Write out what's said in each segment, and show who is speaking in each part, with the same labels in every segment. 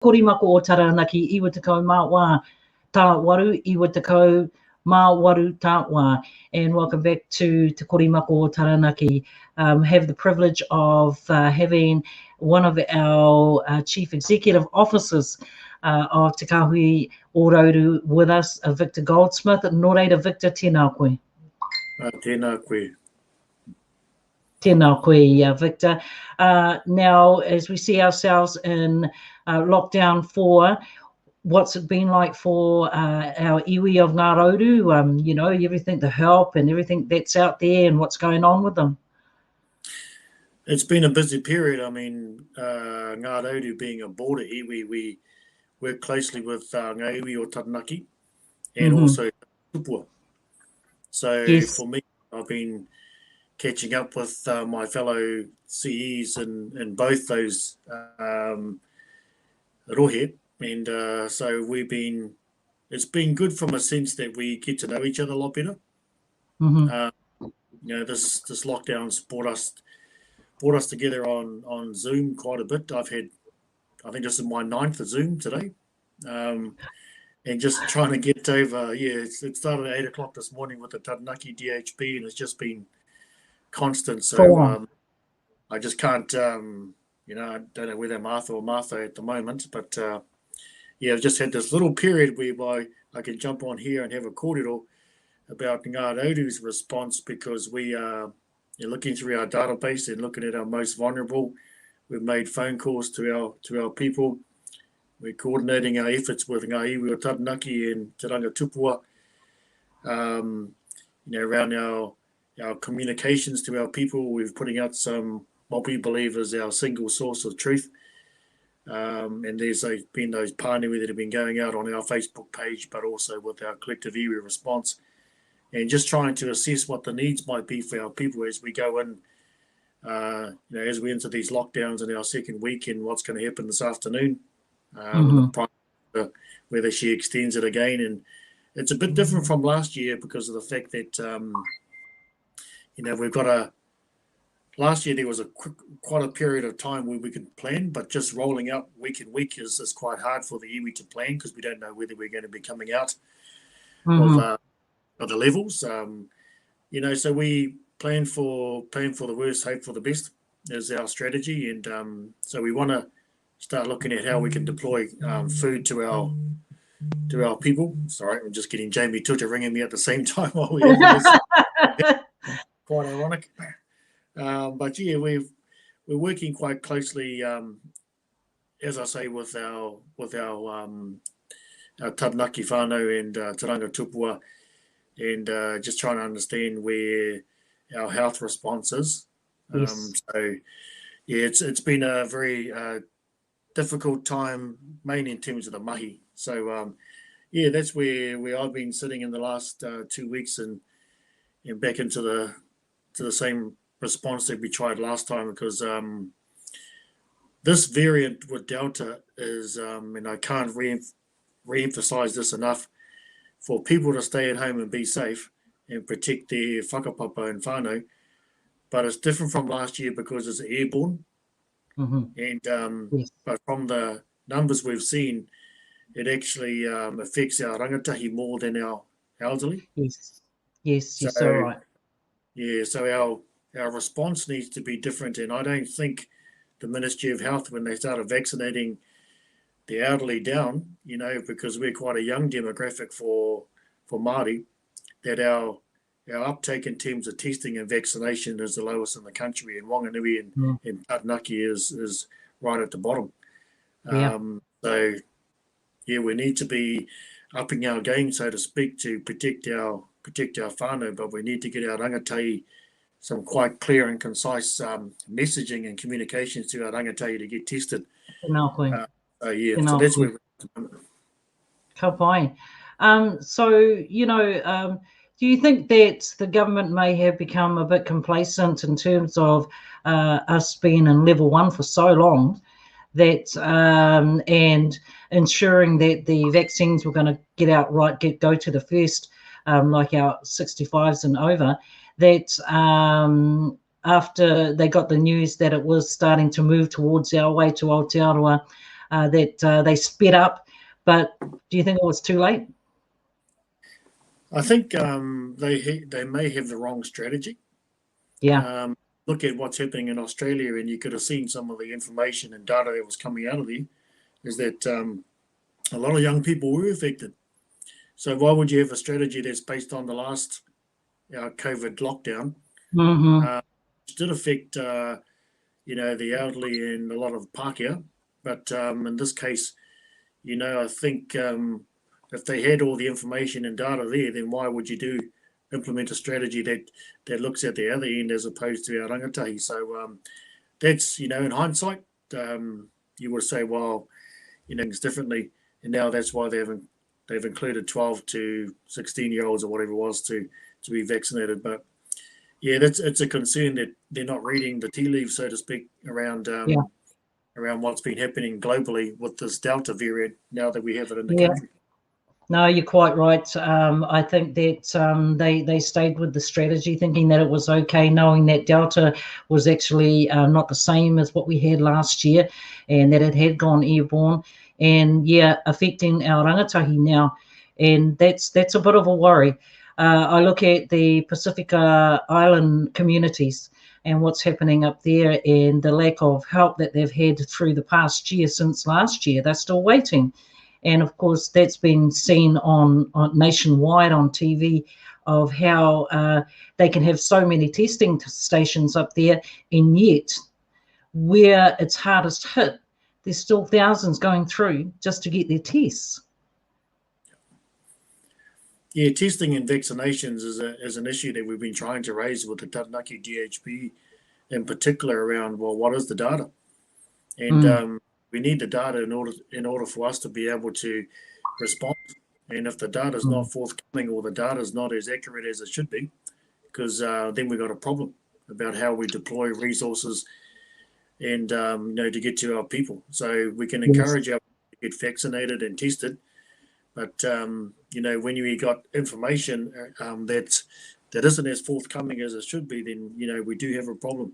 Speaker 1: Korimako o Taranaki, iwa tekau mā wā tā waru, iwa tekau mā waru tā wā. And welcome back to Te Korimako o Taranaki. Have the privilege of having one of our chief executive officers of Te Kāhui o Rauru with us, Victor Goldsmith. Nō reira, Victor, tēnā koe.
Speaker 2: Tēnā koe.
Speaker 1: Tēnā koe, Victor. Now, as we see ourselves in lockdown 4, what's it been like for our iwi of Ngā Rauru? You know, everything, the help and everything that's out there and what's going on with them?
Speaker 2: It's been a busy period. I mean, Ngā Rauru being a border iwi, we work closely with Ngā iwi o Taranaki and also Tupua. So for me, I've been catching up with my fellow CEs in both those rohe. And so it's been good from a sense that we get to know each other a lot better. You know, this lockdown's brought us together on Zoom quite a bit. I think this is my 9th Zoom today. And just trying to get over, it started at 8 o'clock this morning with the Taranaki DHB, and it's just been constant. So I just can't, you know, I don't know whether Martha at the moment, but I've just had this little period whereby I can jump on here and have a kōrero about Ngā Rauru's response, because we are looking through our database and looking at our most vulnerable. We've made phone calls to our people. We're coordinating our efforts with Ngā iwi o Taranaki and Te Ranga Tupua, you know, around our communications to our people. We're putting out what we believe is our single source of truth. And there's been those pāniwi that have been going out on our Facebook page, but also with our collective iwi response, and just trying to assess what the needs might be for our people as we go in, you know, as we enter these lockdowns in our second week, and what's going to happen this afternoon, whether she extends it again. And it's a bit different from last year because of the fact that, you know, last year there was quite a period of time where we could plan, but just rolling out week in week is quite hard for the iwi to plan, because we don't know whether we're going to be coming out of the levels. You know, so we plan for the worst, hope for the best is our strategy. And so we want to start looking at how we can deploy food to our people. Sorry, I'm just getting Jamie Tuta ringing me at the same time while we're having this. Quite ironic. But yeah, we're working quite closely, as I say, with our Taranaki whānau and Te Ranga Tupua, and just trying to understand where our health response is.
Speaker 1: Yes.
Speaker 2: So yeah, it's been a very difficult time, mainly in terms of the mahi. So yeah, that's where I've been sitting in the last 2 weeks, and back into the same response that we tried last time, because this variant with Delta is, and I can't re-emphasize this enough, for people to stay at home and be safe and protect their whakapapa and whānau. But it's different from last year because it's airborne. And but from the numbers we've seen, it actually affects our rangatahi more than our elderly.
Speaker 1: Yes, you're so right.
Speaker 2: Yeah, so our response needs to be different, and I don't think the Ministry of Health, when they started vaccinating the elderly down, you know, because we're quite a young demographic for Māori, that our uptake in terms of testing and vaccination is the lowest in the country, and Wanganui and Taranaki is right at the bottom. So yeah, we need to be upping our game, so to speak, to protect our whānau, but we need to get our rangatahi some quite clear and concise messaging and communications to our rangatahi to get tested. So that's where we're.
Speaker 1: Ka pai. So, you know, do you think that the government may have become a bit complacent in terms of us being in level 1 for so long, that and ensuring that the vaccines were going to get out right, go to the first, like our 65s and over, that after they got the news that it was starting to move towards our way to Aotearoa, that they sped up. But do you think it was too late?
Speaker 2: I think they may have the wrong strategy.
Speaker 1: Yeah.
Speaker 2: Look at what's happening in Australia, and you could have seen some of the information and data that was coming out of there, is that a lot of young people were affected. So why would you have a strategy that's based on the last COVID lockdown, which did affect the elderly and a lot of Pākehā, but in this case, I think if they had all the information and data there, then why would you implement a strategy that looks at the other end as opposed to our rangatahi? So that's, in hindsight, you would say, well, things differently, and now that's why they've included 12 to 16-year-olds or whatever it was to be vaccinated. But yeah, it's a concern that they're not reading the tea leaves, so to speak, around what's been happening globally with this Delta variant now that we have it in the country.
Speaker 1: No, you're quite right. I think that they stayed with the strategy, thinking that it was okay, knowing that Delta was actually not the same as what we had last year, and that it had gone airborne, and affecting our rangatahi now, and that's a bit of a worry. I look at the Pacifica Island communities and what's happening up there, and the lack of help that they've had through the past year. Since last year, they're still waiting. And of course, that's been seen on nationwide on TV, of how they can have so many testing stations up there, and yet where it's hardest hit, there's still thousands going through just to get their tests.
Speaker 2: Yeah, testing and vaccinations is an issue that we've been trying to raise with the Taranaki DHB in particular around, well, what is the data? And we need the data in order for us to be able to respond. And if the data is not forthcoming, or the data is not as accurate as it should be, because then we've got a problem about how we deploy resources and to get to our people. So we can encourage our people to get vaccinated and tested, but when you got information that isn't as forthcoming as it should be, then we do have a problem,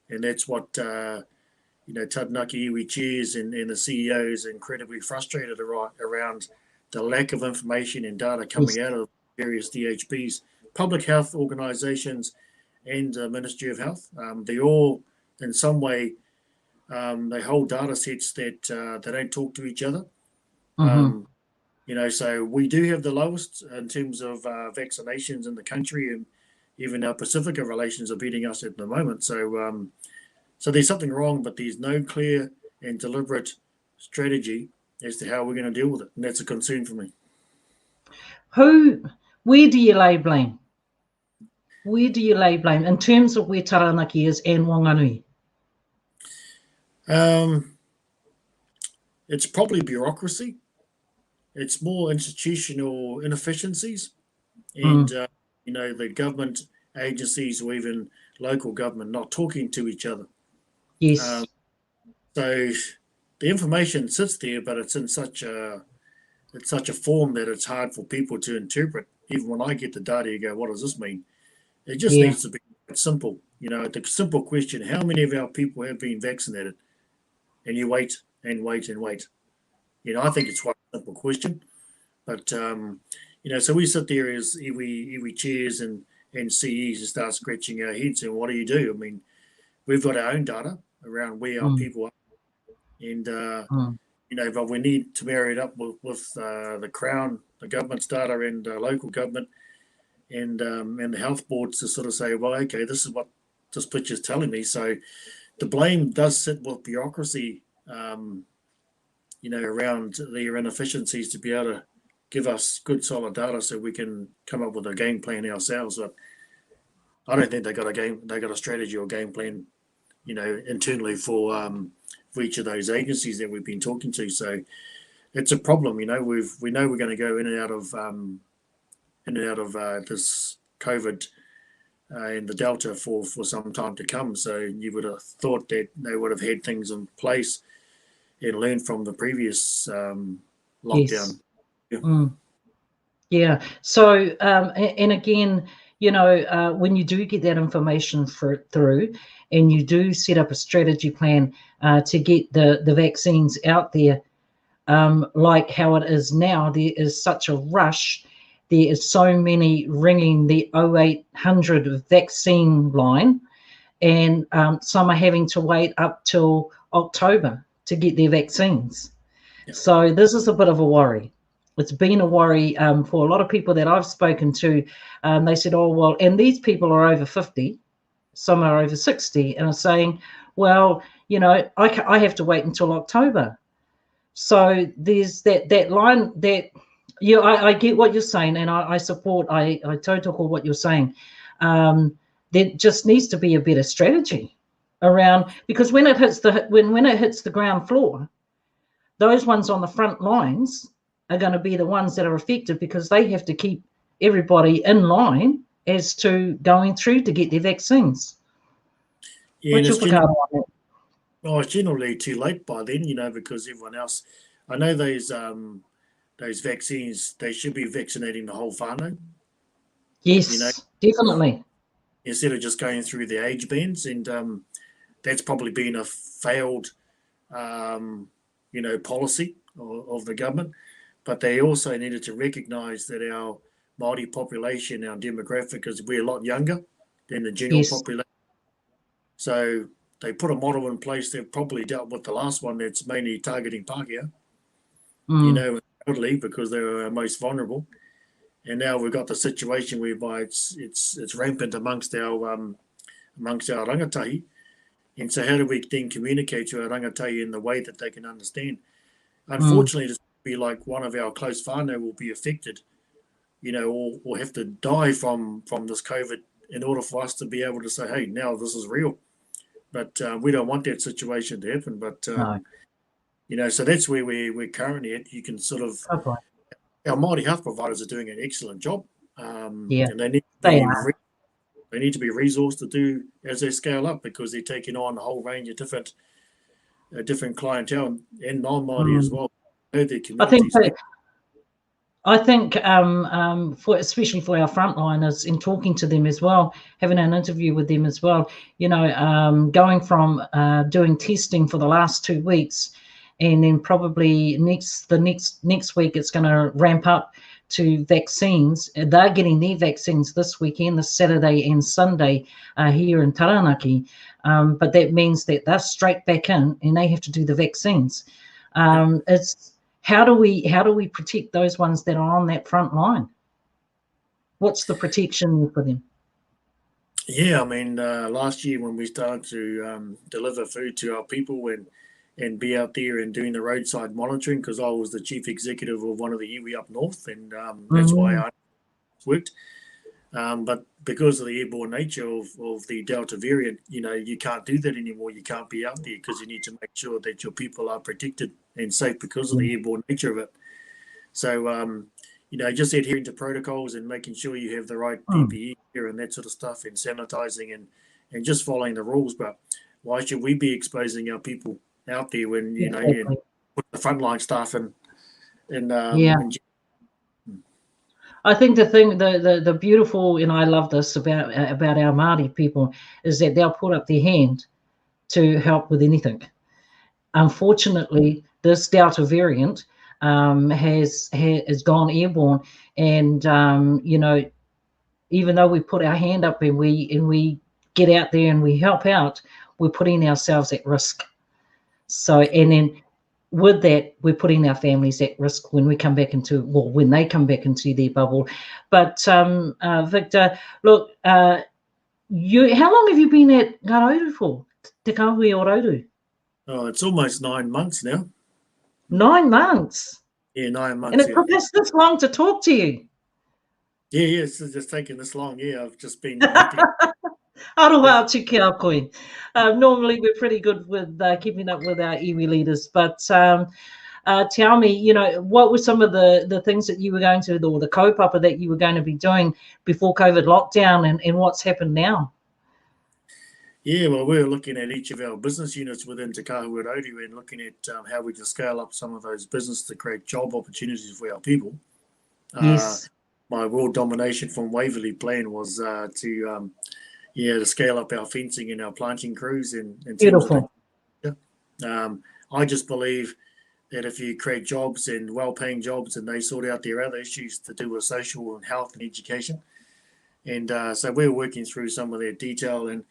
Speaker 2: and that's what Taranaki iwi chairs and the CEOs are incredibly frustrated around the lack of information and data coming out of various DHBs, public health organisations, and the Ministry of Health. They all, in some way, they hold data sets that they don't talk to each other. So we do have the lowest in terms of vaccinations in the country, and even our Pacifica relations are beating us at the moment. So there's something wrong, but there's no clear and deliberate strategy as to how we're going to deal with it, and that's a concern for me.
Speaker 1: Where do you lay blame? Where do you lay blame in terms of where Taranaki is and Whanganui?
Speaker 2: It's probably bureaucracy. It's more institutional inefficiencies, and the government agencies or even local government not talking to each other.
Speaker 1: Yes.
Speaker 2: So the information sits there, but it's in such a form that it's hard for people to interpret. Even when I get the data, you go, "What does this mean?" It just needs to be simple. The simple question: how many of our people have been vaccinated? And you wait and wait and wait. I think it's quite a simple question, but so we sit there as iwi chairs and CEs and start scratching our heads, and what do you do? I mean, we've got our own data around where our people are, and but we need to marry it up with the Crown, the government's data, and local government, and the health boards to sort of say, well, okay, this is what this picture's telling me. So the blame does sit with bureaucracy, around their inefficiencies to be able to give us good solid data so we can come up with a game plan ourselves. But I don't think they got a strategy or game plan, internally for each of those agencies that we've been talking to. So it's a problem. We know we're going to go in and out of this COVID and the Delta for some time to come. So you would have thought that they would have had things in place and learned from the previous lockdown.
Speaker 1: Yes. Yeah. So, and again, when you do get that information through and you do set up a strategy plan to get the vaccines out there, like how it is now, there is such a rush. There is so many ringing the 0800 vaccine line, and some are having to wait up till October to get their vaccines. Yep. So this is a bit of a worry. It's been a worry for a lot of people that I've spoken to. They said, oh, well, and these people are over 50, some are over 60, and are saying, well, I have to wait until October. So there's that line that, I get what you're saying, and I support, I totally call what you're saying. There just needs to be a better strategy around, because when it hits the ground floor, those ones on the front lines are going to be the ones that are affected, because they have to keep everybody in line as to going through to get their vaccines.
Speaker 2: Yeah, it's generally too late by then, because everyone else, I know those vaccines, they should be vaccinating the whole whānau.
Speaker 1: Yes, definitely.
Speaker 2: Instead of just going through the age bands, and that's probably been a failed, policy of the government. But they also needed to recognise that our Māori population, our demographic, we're a lot younger than the general population. So they put a model in place that probably dealt with the last one, that's mainly targeting Pākehā, elderly, because they were most vulnerable. And now we've got the situation whereby it's rampant amongst our rangatahi. And so how do we then communicate to our rangatahi in the way that they can understand? Unfortunately, it's be like one of our close whānau will be affected, or have to die from this COVID in order for us to be able to say, hey, now this is real. But we don't want that situation to happen. But,
Speaker 1: no.
Speaker 2: So that's where we're currently at. You can sort of, our Māori health providers are doing an excellent job. And they need to be resourced to do as they scale up, because they're taking on a whole range of different clientele and non-Māori as well.
Speaker 1: I think for especially for our frontliners, in talking to them as well, having an interview with them as well, going from doing testing for the last 2 weeks, and then probably next week it's going to ramp up to vaccines. They're getting their vaccines this weekend, this Saturday and Sunday here in Taranaki, but that means that they're straight back in and they have to do the vaccines. It's how do we protect those ones that are on that front line? What's the protection for them?
Speaker 2: Yeah, I mean, last year when we started to deliver food to our people and be out there and doing the roadside monitoring, because I was the chief executive of one of the iwi up north, and that's why I worked. But because of the airborne nature of the Delta variant, you can't do that anymore. You can't be out there, because you need to make sure that your people are protected and safe because of the airborne nature of it. So, just adhering to protocols and making sure you have the right PPE gear and that sort of stuff, and sanitizing and just following the rules. But why should we be exposing our people out there when, and put the frontline staff in?
Speaker 1: I think the beautiful, and I love this about our Māori people, is that they'll put up their hand to help with anything. Unfortunately, this Delta variant has gone airborne, and even though we put our hand up and we get out there and we help out, we're putting ourselves at risk. So, and then with that, we're putting our families at risk when they come back into their bubble. But Victor, look, how long have you been at Rauru for? Te Kāhui o Rauru?
Speaker 2: Oh, it's almost 9 months now.
Speaker 1: 9 months?
Speaker 2: Yeah, 9 months.
Speaker 1: And it took us this long to talk to you.
Speaker 2: Yeah, it's just taken this long. Yeah, I've just been...
Speaker 1: Aroha atu ki a koe. Normally, we're pretty good with keeping up with our iwi leaders, but tell me, what were some of the things that you were going to, or the kaupapa that you were going to be doing before COVID lockdown, and what's happened now?
Speaker 2: Yeah, well, we're looking at each of our business units within Te Kāhui Rauru and looking at how we can scale up some of those businesses to create job opportunities for our people.
Speaker 1: Yes.
Speaker 2: my world domination from Waverley plan was to scale up our fencing and our planting crews in terms of I just believe that if you create jobs and well-paying jobs and they sort out their other issues to do with social and health and education, and so we're working through some of their detail, and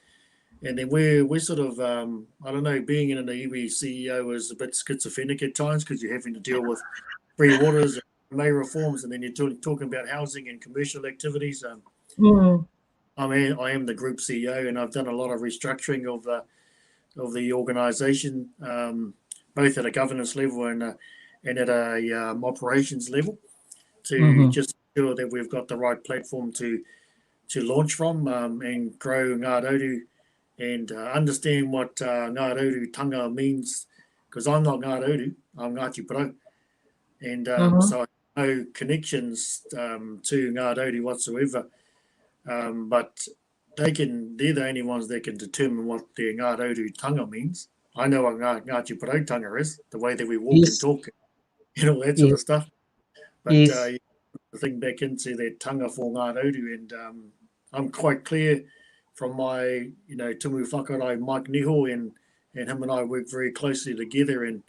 Speaker 2: then we're sort of I don't know, being in an iwi CEO is a bit schizophrenic at times because you're having to deal with free waters and May reforms, and then you're talking about housing and commercial activities. I mean, I am the group CEO, and I've done a lot of restructuring of the organisation, both at a governance level and at a operations level, to just ensure that we've got the right platform to launch from and grow Ngā Rauru and understand what Ngā Rauru tanga means, because I'm not Ngā Rauru, I'm Ngāti Porou, and so I have no connections to Ngā Rauru whatsoever, but they're the only ones that can determine what their Ngā Rauru tanga means. I know what Ngāti Porou tanga is, the way that we walk and talk and all that sort of stuff. But think back into that tanga for Ngā Rauru, and I'm quite clear from my, tumu whakarai, Mike Niho, and him and I work very closely together and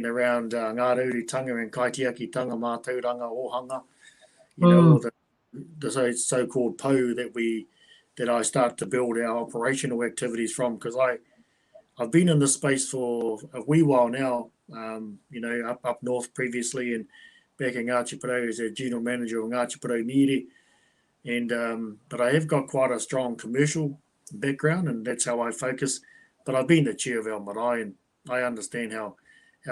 Speaker 2: around Ngā Rauru tanga and kaitiaki tanga, mātauranga, ohanga, all the so-called pou that I start to build our operational activities from, because I've been in this space for a wee while now, up north previously and back in Ngāti Porou as a general manager of Ngāti Porou Mire. And but I have got quite a strong commercial background, and that's how I focus. But I've been the chair of our marae, and I understand how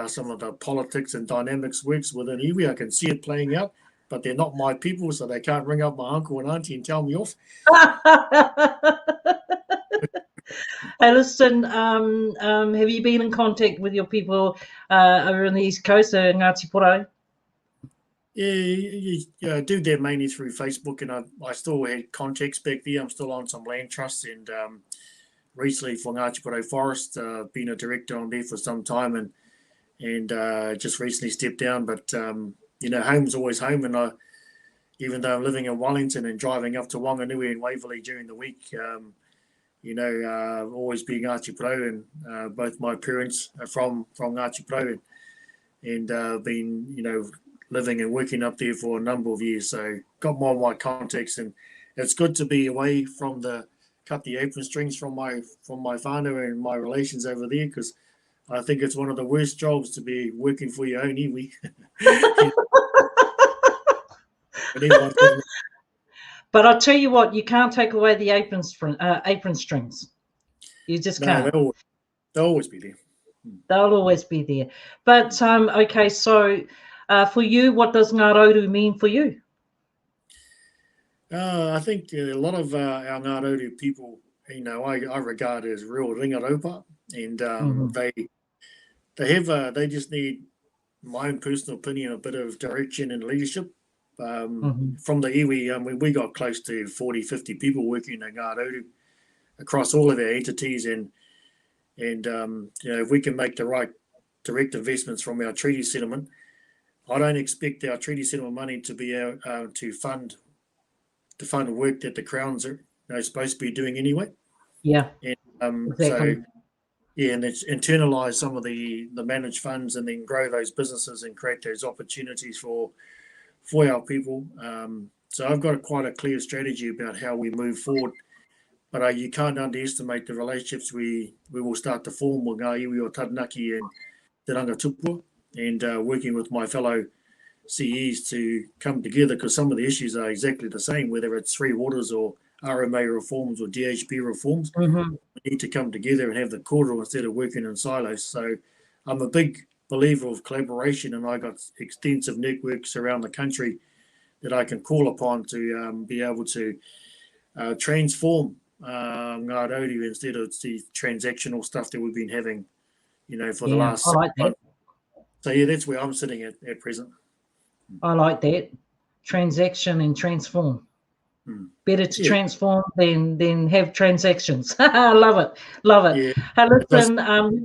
Speaker 2: some of the politics and dynamics works within iwi. I can see it playing out, but they're not my people, so they can't ring up my uncle and auntie and tell me off.
Speaker 1: Hey, listen, have you been in contact with your people over on the East Coast, Ngāti Porou?
Speaker 2: Yeah, I do that mainly through Facebook, and I still had contacts back there. I'm still on some land trusts, and recently for Ngāti Porou Forest, been a director on there for some time, and just recently stepped down. But home's always home, and even though I'm living in Wellington and driving up to Wanganui and Waverley during the week, always being Ngāti Porou, and both my parents are from Ngāti Porou, and been living and working up there for a number of years. So got more of my contacts, and it's good to be away from cut the apron strings from my whānau and my relations over there, because I think it's one of the worst jobs to be working for your own iwi.
Speaker 1: But I'll tell you what, you can't take away the apron strings. You just can't.
Speaker 2: They'll always be there.
Speaker 1: They'll always be there. But okay, so for you, what does Ngā Rauru mean for you?
Speaker 2: I think a lot of our Ngā Rauru people, I regard as real ringaropa, and they just need, my own personal opinion, a bit of direction and leadership. From the iwi, we got close to 40, 50 people working in Ngā Rauru across all of our entities, and if we can make the right direct investments from our treaty settlement, I don't expect our treaty settlement money to be to fund work that the Crown's supposed to be doing anyway.
Speaker 1: Yeah.
Speaker 2: And
Speaker 1: exactly.
Speaker 2: and it's internalise some of the managed funds, and then grow those businesses and create those opportunities for our people. So I've got quite a clear strategy about how we move forward. But you can't underestimate the relationships we will start to form with Ngā Iwi o Taranaki and Te Rangatupua, and working with my fellow CEs to come together, because some of the issues are exactly the same, whether it's Three Waters or RMA reforms or DHP reforms. We need to come together and have the kōrero instead of working in silos. So I'm a big believer of collaboration, and I got extensive networks around the country that I can call upon to be able to transform Ngā Rauru instead of the transactional stuff that we've been having, for the last 6 months. So that's where I'm sitting at present.
Speaker 1: I like that. Transaction and transform. Better to transform than have transactions. I love it. Yeah. Hey, listen,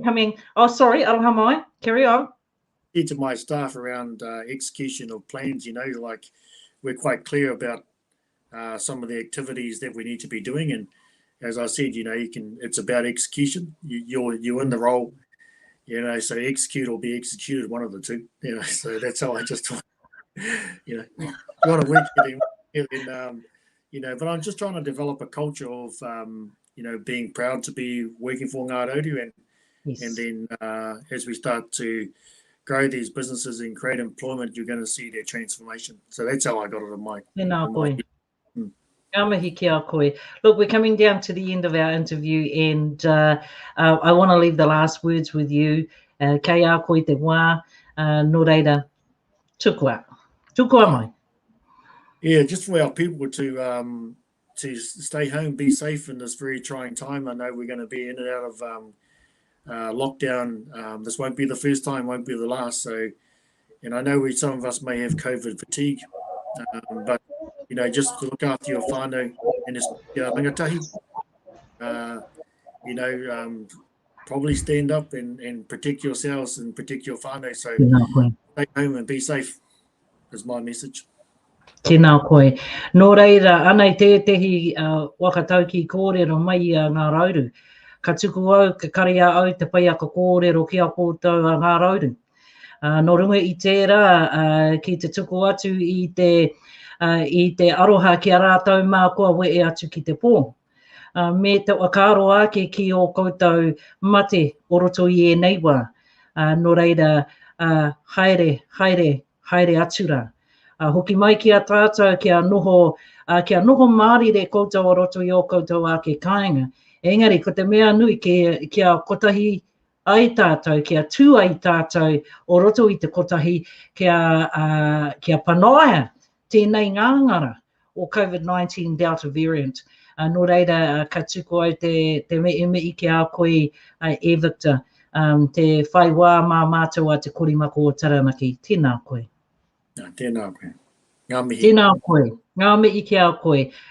Speaker 1: coming. Oh, sorry, Aroha, carry on.
Speaker 2: To my staff around execution of plans, like we're quite clear about some of the activities that we need to be doing. And as I said, it's about execution. You're in the role, so execute or be executed, one of the two. So that's how I just, you want to work it in, but I'm just trying to develop a culture of, being proud to be working for Ngā Rauru, and then as we start to grow these businesses and create employment, you're going to see their transformation. So that's how I got it in my.
Speaker 1: Ngā mihi ki a koe. Look, we're coming down to the end of our interview, and I want to leave the last words with you. Kei a koe te wā, nō reira, tukua. Tukua mai.
Speaker 2: Yeah, just for our people to stay home, be safe in this very trying time. I know we're going to be in and out of lockdown. This won't be the first time, won't be the last. So, and I know some of us may have COVID fatigue, but just to look after your whānau and just rangatahi. Probably stand up and protect yourselves and protect your whānau. So stay home and be safe is my message.
Speaker 1: Tēnā koe. Nō reira, anei tētehi wakatau ki kōrero mai a Ngā Rauru. Ka tuku au, ka karea au te pai a ka kōrero ki a kōtau a Ngā Rauru. Nō runga I tērā, ki te tuku atu I te aroha ki a rātau mākua we atu ki te pō. Me te wakaro ake ki o koutou mate o roto I nei wā. Nō reira, haere atura. Hoki mai ki a tātou kia noho mārire koutou o roto I o koutou ake kāinga. Engari, ko te mea nui kia kotahi ai tātou, kia tū ai tātou o roto I te kotahi kia panaia tēnei ngāngara o COVID-19 Delta variant. Nō reira, ka tuku au te me ki a koe e Victor, te whai wā mā mātua te korimako o Taranaki. Tēnā koe.
Speaker 2: Tēnā koe. Ngā mihi.
Speaker 1: Tēnā koe. Ngā mihi ki a koe.